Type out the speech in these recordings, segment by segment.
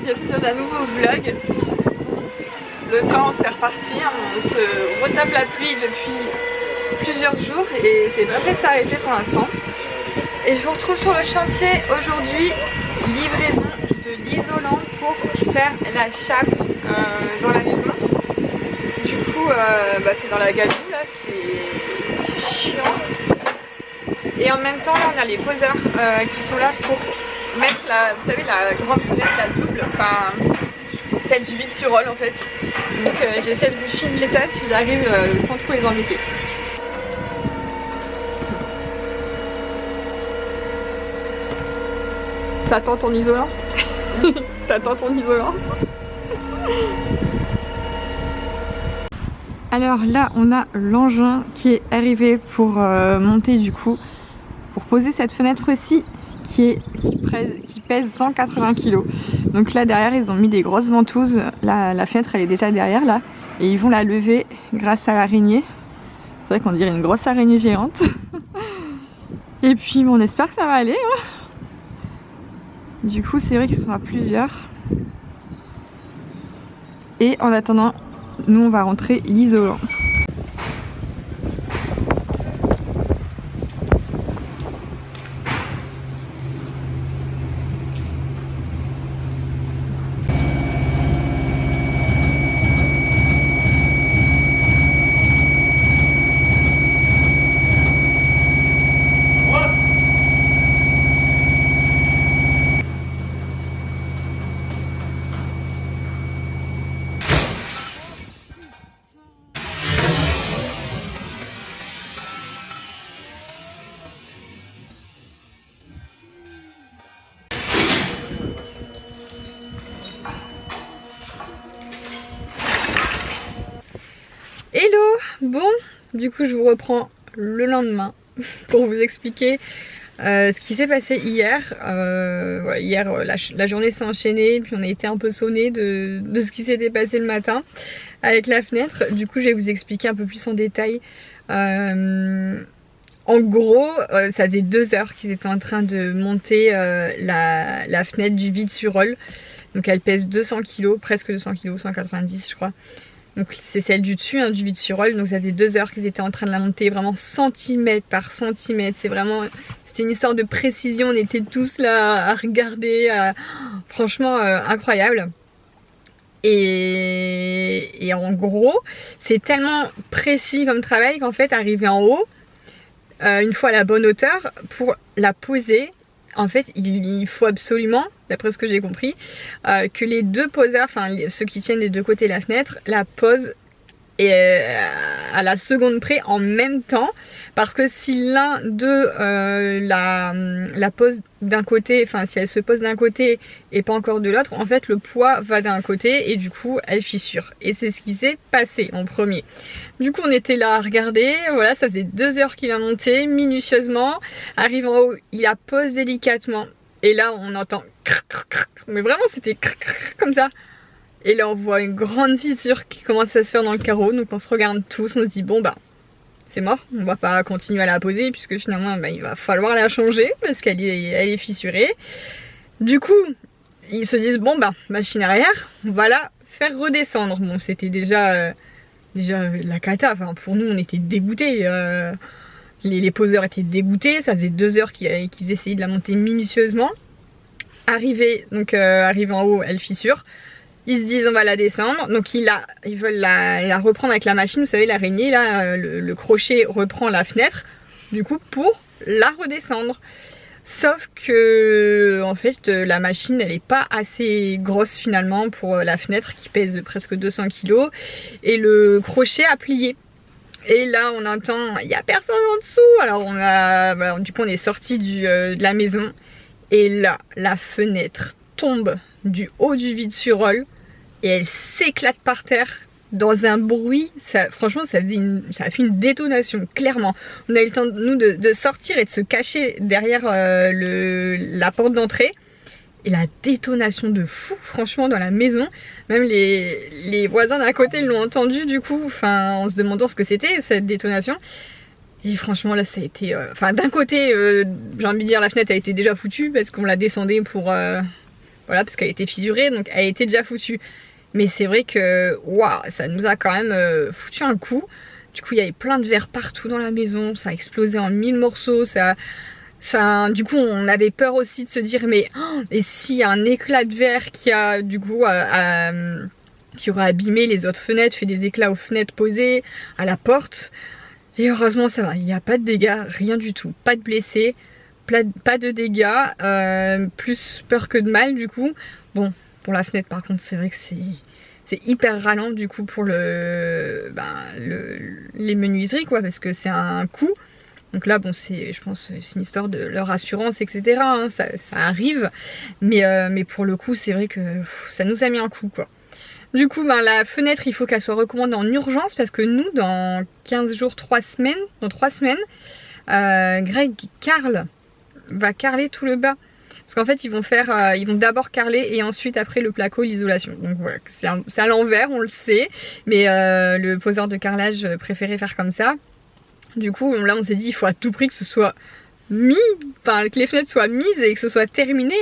bienvenue dans un nouveau vlog. Le temps c'est reparti, on se retape la pluie depuis plusieurs jours et c'est pas fait de s'arrêter pour l'instant. Et je vous retrouve sur le chantier aujourd'hui, livraison de l'isolant pour faire la chape dans la maison. Du coup c'est dans la gadoue là, c'est chiant. Et en même temps là on a les poseurs qui sont là pour mettre la, vous savez, la grande fenêtre, la double, enfin celle du vide sur rôle en fait. Donc j'essaie de vous filmer ça si j'arrive sans trop les embêter. T'attends ton isolant? T'attends ton isolant? Alors là on a l'engin qui est arrivé pour monter du coup, pour poser cette fenêtre-ci qui pèse 180 kg. Donc là derrière ils ont mis des grosses ventouses, la fenêtre elle est déjà derrière là, et ils vont la lever grâce à l'araignée. C'est vrai qu'on dirait une grosse araignée géante. Et puis on espère que ça va aller hein. Du coup c'est vrai qu'ils sont à plusieurs. Et en attendant, nous on va rentrer l'isolant. Hello! Bon, du coup je vous reprends le lendemain pour vous expliquer ce qui s'est passé hier. Voilà, hier la journée s'est enchaînée, puis on a été un peu sonné de ce qui s'était passé le matin avec la fenêtre. Du coup je vais vous expliquer un peu plus en détail. En gros, ça faisait 2 heures qu'ils étaient en train de monter la fenêtre du vide sur rôle. Donc elle pèse 200 kg, presque 200 kg, 190 je crois. Donc c'est celle du dessus, hein, du vide sur rôle. Donc ça faisait 2 heures qu'ils étaient en train de la monter, vraiment centimètre par centimètre. C'était une histoire de précision. On était tous là à regarder, franchement incroyable. Et en gros, c'est tellement précis comme travail qu'en fait, arrivé en haut, une fois à la bonne hauteur, pour la poser, en fait, il faut absolument, d'après ce que j'ai compris, que les deux poseurs, enfin ceux qui tiennent des deux côtés de la fenêtre, la posent à la seconde près en même temps, parce que si l'un d'eux la pose d'un côté, enfin si elle se pose d'un côté et pas encore de l'autre, en fait le poids va d'un côté et du coup elle fissure. Et c'est ce qui s'est passé en premier. Du coup on était là à regarder, voilà, ça faisait 2 heures qu'il a monté minutieusement, arrive en haut, il la pose délicatement et là on entend mais vraiment c'était comme ça. Et là on voit une grande fissure qui commence à se faire dans le carreau, donc on se regarde tous, on se dit bon bah c'est mort, on va pas continuer à la poser puisque finalement bah, il va falloir la changer parce qu'elle est fissurée. Du coup ils se disent bon bah machine arrière, on va la faire redescendre. Bon c'était déjà la cata, enfin pour nous on était dégoûtés, les poseurs étaient dégoûtés, ça faisait 2 heures qu'ils essayaient de la monter minutieusement. Arrivé en haut elle fissure. Ils se disent on va la descendre, donc ils veulent la reprendre avec la machine, vous savez l'araignée là, le crochet reprend la fenêtre, du coup pour la redescendre. Sauf que en fait la machine elle est pas assez grosse finalement pour la fenêtre qui pèse presque 200 kg et le crochet a plié. Et là on entend il y a personne en dessous, alors voilà, du coup on est sorti de la maison et là la fenêtre tombe du haut du vide sur rôle et elle s'éclate par terre dans un bruit, franchement ça a fait une détonation clairement. On a eu le temps nous de sortir et de se cacher derrière la porte d'entrée et la détonation de fou franchement dans la maison, même les voisins d'à côté l'ont entendu du coup, enfin en se demandant ce que c'était cette détonation. Et franchement là ça a été, enfin d'un côté j'ai envie de dire la fenêtre a été déjà foutue parce qu'on la descendait pour voilà, parce qu'elle était fissurée, donc elle était déjà foutue. Mais c'est vrai que waouh, ça nous a quand même foutu un coup. Du coup, il y avait plein de verres partout dans la maison, ça a explosé en 1000 morceaux, du coup, on avait peur aussi de se dire, mais et s'il y a un éclat de verre qui a du coup qui aura abîmé les autres fenêtres, fait des éclats aux fenêtres posées, à la porte. Et heureusement, ça va, il n'y a pas de dégâts, rien du tout, pas de blessés, pas de dégâts, plus peur que de mal du coup. Bon, pour la fenêtre par contre, c'est vrai que c'est hyper ralent du coup pour les menuiseries quoi, parce que c'est un coût. Donc là, bon, je pense c'est une histoire de leur assurance, etc. Hein, ça arrive, mais pour le coup, c'est vrai que ça nous a mis un coup quoi. Du coup, la fenêtre, il faut qu'elle soit recommandée en urgence parce que nous, dans 15 jours, 3 semaines, Greg va carreler tout le bas. Parce qu'en fait, ils vont d'abord carreler et ensuite, après, le placo, l'isolation. Donc voilà, c'est à l'envers, on le sait. Mais le poseur de carrelage préférait faire comme ça. Du coup, là, on s'est dit, il faut à tout prix que ce soit que les fenêtres soient mises et que ce soit terminé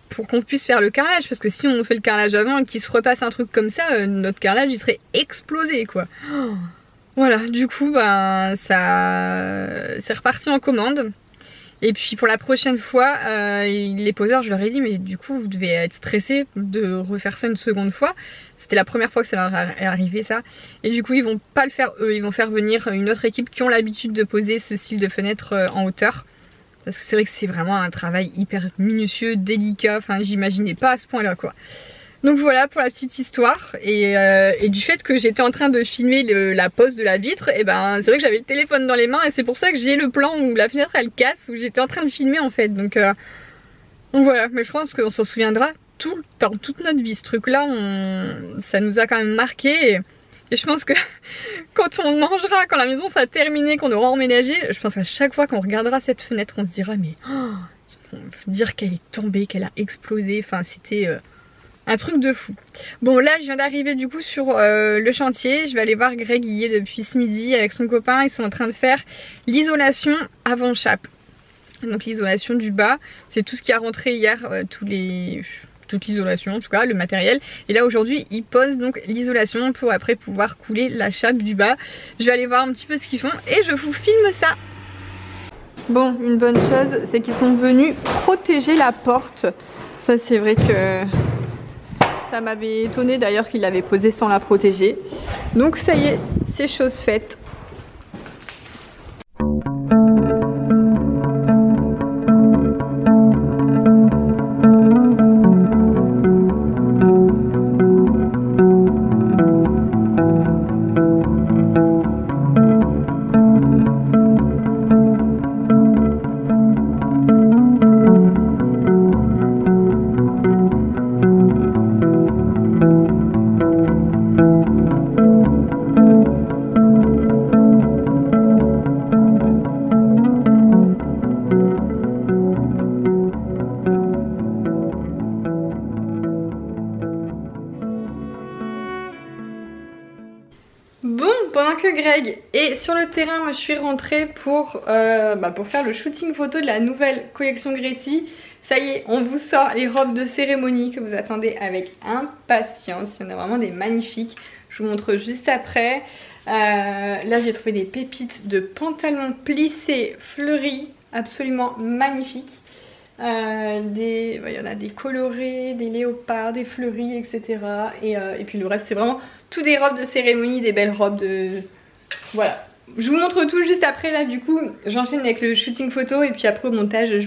pour qu'on puisse faire le carrelage, parce que si on fait le carrelage avant et qu'il se repasse un truc comme ça, notre carrelage il serait explosé quoi. Voilà, du coup c'est reparti en commande. Et puis pour la prochaine fois, les poseurs, je leur ai dit, mais du coup vous devez être stressés de refaire ça une seconde fois. C'était la première fois que ça leur est arrivé ça. Et du coup ils vont pas le faire eux, ils vont faire venir une autre équipe qui ont l'habitude de poser ce style de fenêtre en hauteur. Parce que c'est vrai que c'est vraiment un travail hyper minutieux, délicat, enfin j'imaginais pas à ce point là quoi. Donc voilà pour la petite histoire, et du fait que j'étais en train de filmer la pose de la vitre, et c'est vrai que j'avais le téléphone dans les mains et c'est pour ça que j'ai le plan où la fenêtre elle casse, où j'étais en train de filmer en fait. Donc voilà, mais je pense qu'on s'en souviendra tout le temps, toute notre vie. Ce truc là, ça nous a quand même marqué. Et je pense que quand on mangera, quand la maison sera terminée, qu'on aura emménagé, je pense qu'à chaque fois qu'on regardera cette fenêtre, on se dira mais dire qu'elle est tombée, qu'elle a explosé, enfin c'était un truc de fou. Bon là je viens d'arriver du coup sur le chantier, je vais aller voir Greg, il y est depuis ce midi avec son copain, ils sont en train de faire l'isolation avant chape. Donc l'isolation du bas, c'est tout ce qui a rentré hier, toute l'isolation en tout cas, le matériel. Et là aujourd'hui ils posent donc l'isolation pour après pouvoir couler la chape du bas. Je vais aller voir un petit peu ce qu'ils font et je vous filme ça. Bon, une bonne chose, c'est qu'ils sont venus protéger la porte. Ça c'est vrai que ça m'avait étonné d'ailleurs qu'ils l'avaient posée sans la protéger. Donc ça y est, c'est chose faite. Bon, pendant que Greg est sur le terrain, moi je suis rentrée pour faire le shooting photo de la nouvelle collection Gracie. Ça y est, on vous sort les robes de cérémonie que vous attendez avec impatience. Il y en a vraiment des magnifiques. Je vous montre juste après. Là j'ai trouvé des pépites de pantalons plissés fleuris, absolument magnifiques. Il y en a des colorés, des léopards, des fleuris, etc. Et puis le reste c'est vraiment tout des robes de cérémonie, des belles robes de... Voilà. Je vous montre tout juste après là du coup. J'enchaîne avec le shooting photo et puis après au montage je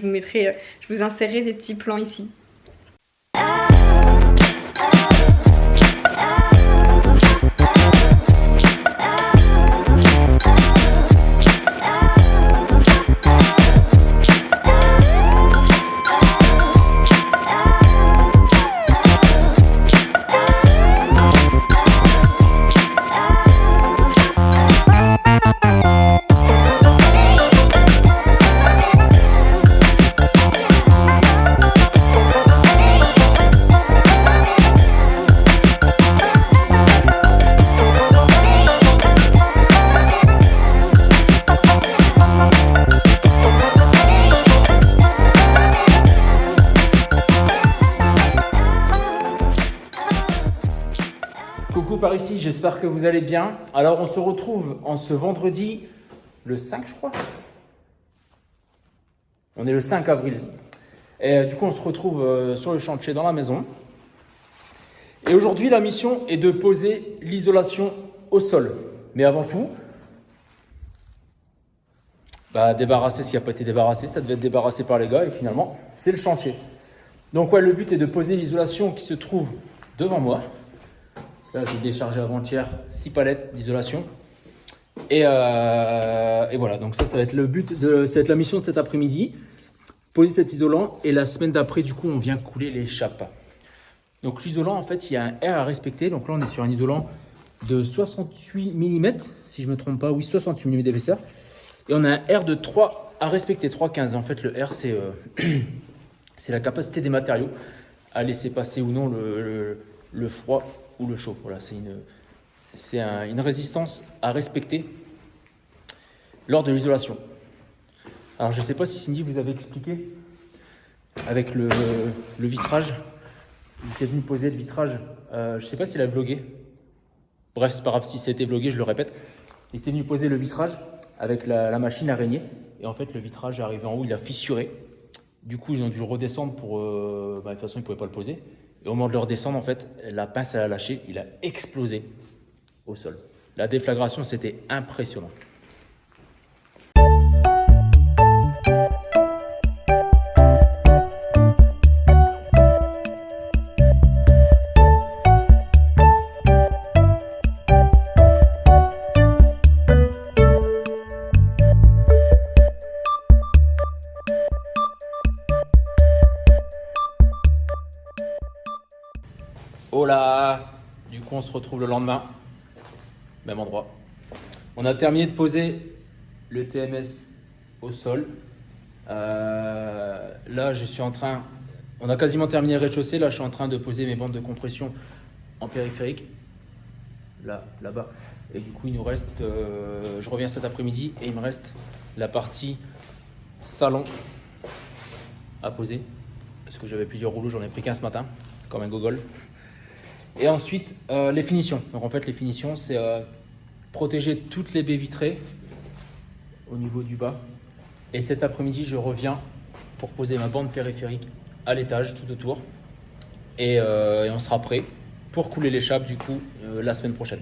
vous insérerai des petits plans ici. par ici, j'espère que vous allez bien. Alors on se retrouve en ce vendredi, le 5 je crois. On est le 5 avril. Et du coup on se retrouve sur le chantier dans la maison. Et aujourd'hui la mission est de poser l'isolation au sol. Mais avant tout, débarrasser ce qui n'a pas été débarrassé, ça devait être débarrassé par les gars et finalement c'est le chantier. Donc ouais, le but est de poser l'isolation qui se trouve devant moi. Là, j'ai déchargé avant-hier 6 palettes d'isolation. Et voilà, donc ça va être le but, ça va être la mission de cet après-midi. Poser cet isolant et la semaine d'après, du coup, on vient couler les chapes. Donc l'isolant, en fait, il y a un R à respecter. Donc là, on est sur un isolant de 68 mm, si je ne me trompe pas. Oui, 68 mm d'épaisseur. Et on a un R de 3 à respecter, 3,15. En fait, le R, c'est la capacité des matériaux à laisser passer ou non le froid ou le chaud. Voilà, c'est une résistance à respecter lors de l'isolation. Alors, je ne sais pas si Cindy vous avait expliqué avec le vitrage. Ils étaient venus poser le vitrage. Je ne sais pas s'il a vlogué. Bref, c'est pas grave si c'était vlogué, je le répète. Ils étaient venus poser le vitrage avec la machine araignée. Et en fait, le vitrage est arrivé en haut, il a fissuré. Du coup, ils ont dû le redescendre pour... de toute façon, ils ne pouvaient pas le poser. Et au moment de le redescendre, en fait, la pince, elle a lâché. Il a explosé au sol. La déflagration, c'était impressionnant. Oh là! Du coup, on se retrouve le lendemain, même endroit. On a terminé de poser le TMS au sol. Là, je suis en train... On a quasiment terminé le rez-de-chaussée. Là, je suis en train de poser mes bandes de compression en périphérique. Là-bas. Et du coup, il nous reste... je reviens cet après-midi et il me reste la partie salon à poser. Parce que j'avais plusieurs rouleaux, j'en ai pris qu'un ce matin, comme un gogol. Et ensuite, les finitions. Donc en fait, les finitions, c'est protéger toutes les baies vitrées au niveau du bas. Et cet après-midi, je reviens pour poser ma bande périphérique à l'étage, tout autour. Et on sera prêt pour couler les chapes, du coup, la semaine prochaine.